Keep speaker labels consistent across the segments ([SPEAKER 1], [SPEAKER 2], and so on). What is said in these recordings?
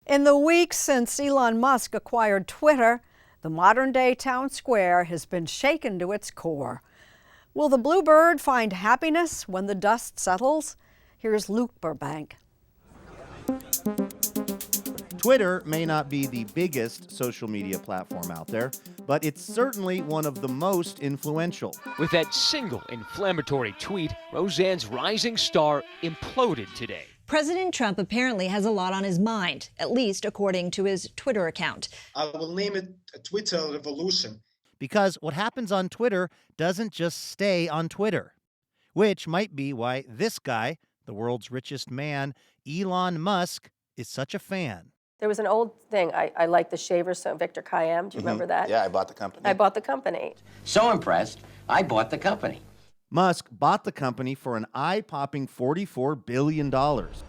[SPEAKER 1] In the weeks since Elon Musk acquired Twitter, the modern-day town square has been shaken to its core. Will the bluebird find happiness when the dust settles? Here's Luke Burbank.
[SPEAKER 2] Twitter may not be the biggest social media platform out there, but it's certainly one of the most influential.
[SPEAKER 3] With that single inflammatory tweet, Roseanne's rising star imploded today.
[SPEAKER 4] President Trump apparently has a lot on his mind, at least according to his Twitter account.
[SPEAKER 5] I will name it a Twitter revolution.
[SPEAKER 2] Because what happens on Twitter doesn't just stay on Twitter, which might be why this guy, the world's richest man, Elon Musk, is such a fan.
[SPEAKER 6] There was an old thing, I like the shavers, so Victor Kiam, do you remember that?
[SPEAKER 7] Yeah, I bought the company.
[SPEAKER 6] I bought the company.
[SPEAKER 8] So impressed, I bought the company.
[SPEAKER 2] Musk bought the company for an eye-popping $44 billion,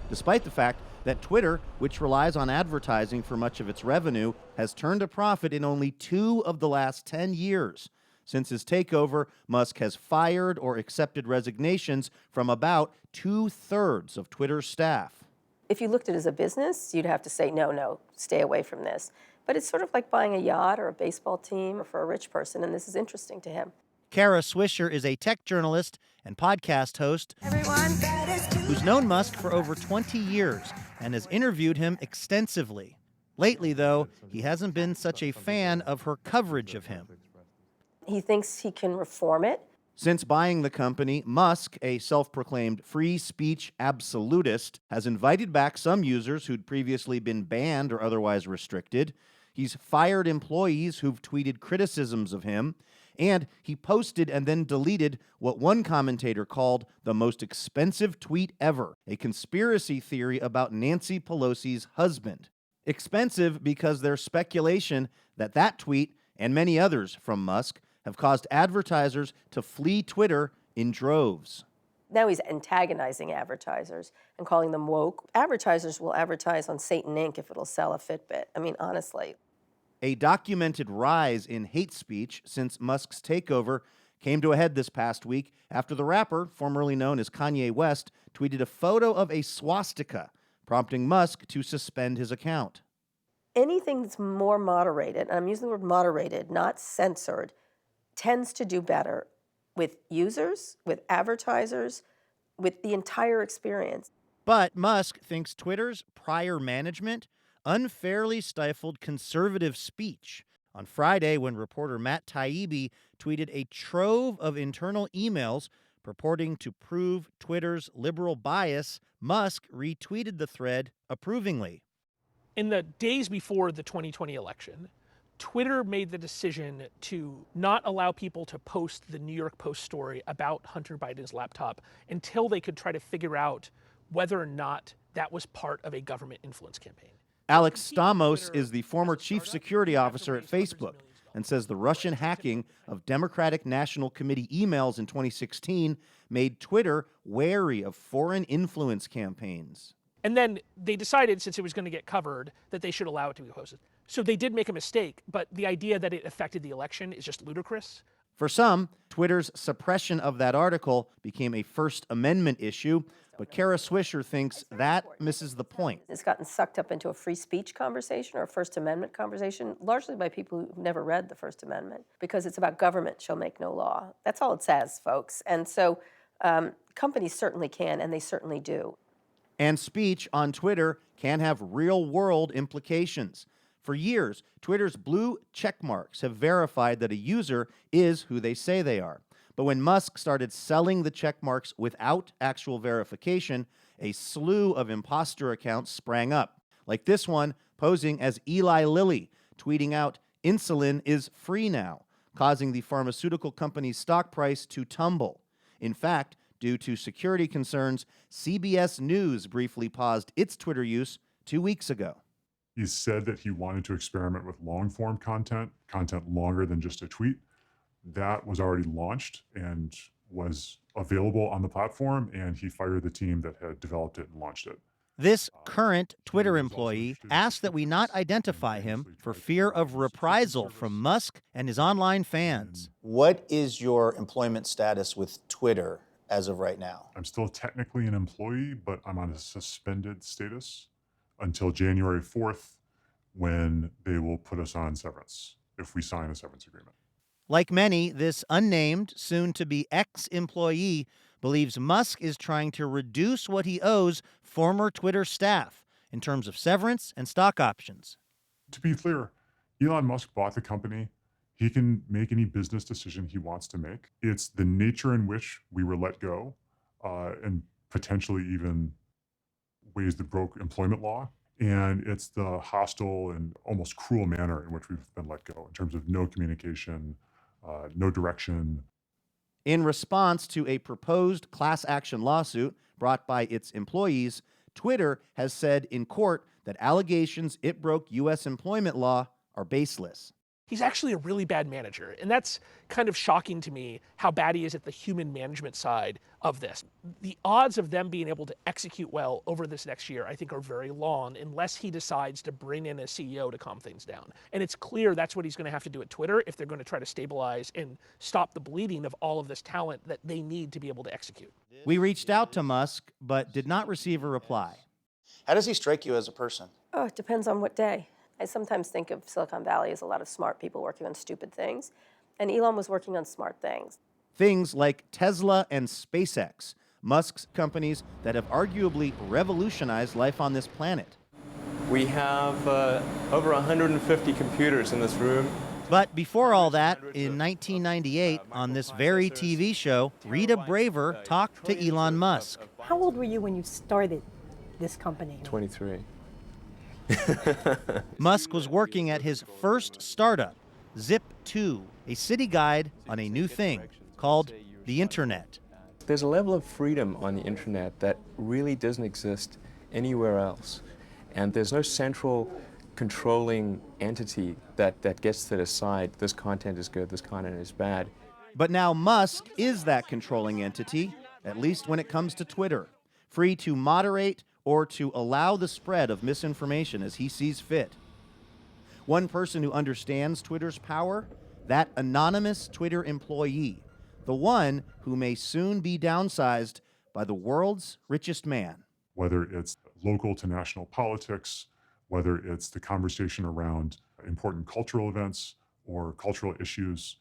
[SPEAKER 2] despite the fact that Twitter, which relies on advertising for much of its revenue, has turned a profit in only 2 of the last 10 years. Since his takeover, Musk has fired or accepted resignations from about 2/3 of Twitter's staff.
[SPEAKER 6] If you looked at it as a business, you'd have to say, no, stay away from this. But it's sort of like buying a yacht or a baseball team for a rich person, and this is interesting to him.
[SPEAKER 2] Kara Swisher is a tech journalist and podcast host who's known Musk for over 20 years and has interviewed him extensively. Lately, though, he hasn't been such a fan of her coverage of him.
[SPEAKER 6] He thinks he can reform it.
[SPEAKER 2] Since buying the company, Musk, a self-proclaimed free speech absolutist, has invited back some users who'd previously been banned or otherwise restricted. He's fired employees who've tweeted criticisms of him, and he posted and then deleted what one commentator called the most expensive tweet ever, a conspiracy theory about Nancy Pelosi's husband. Expensive because there's speculation that that tweet, and many others from Musk, have caused advertisers to flee Twitter in droves.
[SPEAKER 6] Now he's antagonizing advertisers and calling them woke. Advertisers will advertise on Satan Inc. if it'll sell a Fitbit. I mean, honestly.
[SPEAKER 2] A documented rise in hate speech since Musk's takeover came to a head this past week after the rapper, formerly known as Kanye West, tweeted a photo of a swastika, prompting Musk to suspend his account.
[SPEAKER 6] Anything that's more moderated, and I'm using the word moderated, not censored, tends to do better with users, with advertisers, with the entire experience.
[SPEAKER 2] But Musk thinks Twitter's prior management unfairly stifled conservative speech. On Friday, when reporter Matt Taibbi tweeted a trove of internal emails purporting to prove Twitter's liberal bias, Musk retweeted the thread approvingly.
[SPEAKER 9] In the days before the 2020 election, Twitter made the decision to not allow people to post the New York Post story about Hunter Biden's laptop until they could try to figure out whether or not that was part of a government influence campaign.
[SPEAKER 2] Alex Stamos is the former chief security officer at Facebook and says the Russian hacking of Democratic National Committee emails in 2016 made Twitter wary of foreign influence campaigns.
[SPEAKER 9] And then they decided, since it was going to get covered, that they should allow it to be posted. So they did make a mistake, but the idea that it affected the election is just ludicrous.
[SPEAKER 2] For some, Twitter's suppression of that article became a First Amendment issue, but Kara Swisher thinks that misses the point.
[SPEAKER 6] It's gotten sucked up into a free speech conversation or a First Amendment conversation, largely by people who've never read the First Amendment, because it's about government shall make no law. That's all it says, folks. And so companies certainly can, and they certainly do.
[SPEAKER 2] And speech on Twitter can have real-world implications. For years, Twitter's blue check marks have verified that a user is who they say they are. But when Musk started selling the check marks without actual verification, a slew of imposter accounts sprang up, like this one posing as Eli Lilly, tweeting out, "Insulin is free now," causing the pharmaceutical company's stock price to tumble. In fact, due to security concerns, CBS News briefly paused its Twitter use 2 weeks ago.
[SPEAKER 10] He said that he wanted to experiment with long-form content longer than just a tweet. That was already launched and was available on the platform, and he fired the team that had developed it and launched it.
[SPEAKER 2] This current Twitter employee asked that we not identify him for fear of reprisal from Musk and his online fans.
[SPEAKER 7] What is your employment status with Twitter as of right now?
[SPEAKER 10] I'm still technically an employee, but I'm on a suspended status. until January 4th, when they will put us on severance if we sign a severance agreement.
[SPEAKER 2] Like many, this unnamed, soon-to-be ex-employee believes Musk is trying to reduce what he owes former Twitter staff in terms of severance and stock options.
[SPEAKER 10] To be clear, Elon Musk bought the company. He can make any business decision he wants to make. It's the nature in which we were let go, and potentially even ways that broke employment law. And it's the hostile and almost cruel manner in which we've been let go in terms of no communication, no direction.
[SPEAKER 2] In response to a proposed class action lawsuit brought by its employees, Twitter has said in court that allegations it broke U.S. employment law are baseless.
[SPEAKER 9] He's actually a really bad manager, and that's kind of shocking to me how bad he is at the human management side of this. The odds of them being able to execute well over this next year, I think, are very long unless he decides to bring in a CEO to calm things down. And it's clear that's what he's going to have to do at Twitter if they're going to try to stabilize and stop the bleeding of all of this talent that they need to be able to execute.
[SPEAKER 2] We reached out to Musk, but did not receive a reply.
[SPEAKER 7] How does he strike you as a person?
[SPEAKER 6] Oh, it depends on what day. I sometimes think of Silicon Valley as a lot of smart people working on stupid things, and Elon was working on smart things.
[SPEAKER 2] Things like Tesla and SpaceX, Musk's companies that have arguably revolutionized life on this planet.
[SPEAKER 11] We have over 150 computers in this room.
[SPEAKER 2] But before all that, in 1998, on this very TV show, Rita Braver talked to Elon Musk.
[SPEAKER 12] How old were you when you started this company?
[SPEAKER 11] 23.
[SPEAKER 2] Musk was working at his first startup, Zip2, a city guide on a new thing called the internet.
[SPEAKER 11] There's a level of freedom on the internet that really doesn't exist anywhere else. And there's no central controlling entity that gets to decide this content is good, this content is bad.
[SPEAKER 2] But now Musk is that controlling entity, at least when it comes to Twitter, free to moderate or to allow the spread of misinformation as he sees fit. One person who understands Twitter's power, that anonymous Twitter employee, the one who may soon be downsized by the world's richest man.
[SPEAKER 10] Whether it's local to national politics, whether it's the conversation around important cultural events or cultural issues,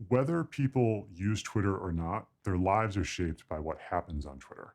[SPEAKER 10] whether people use Twitter or not, their lives are shaped by what happens on Twitter.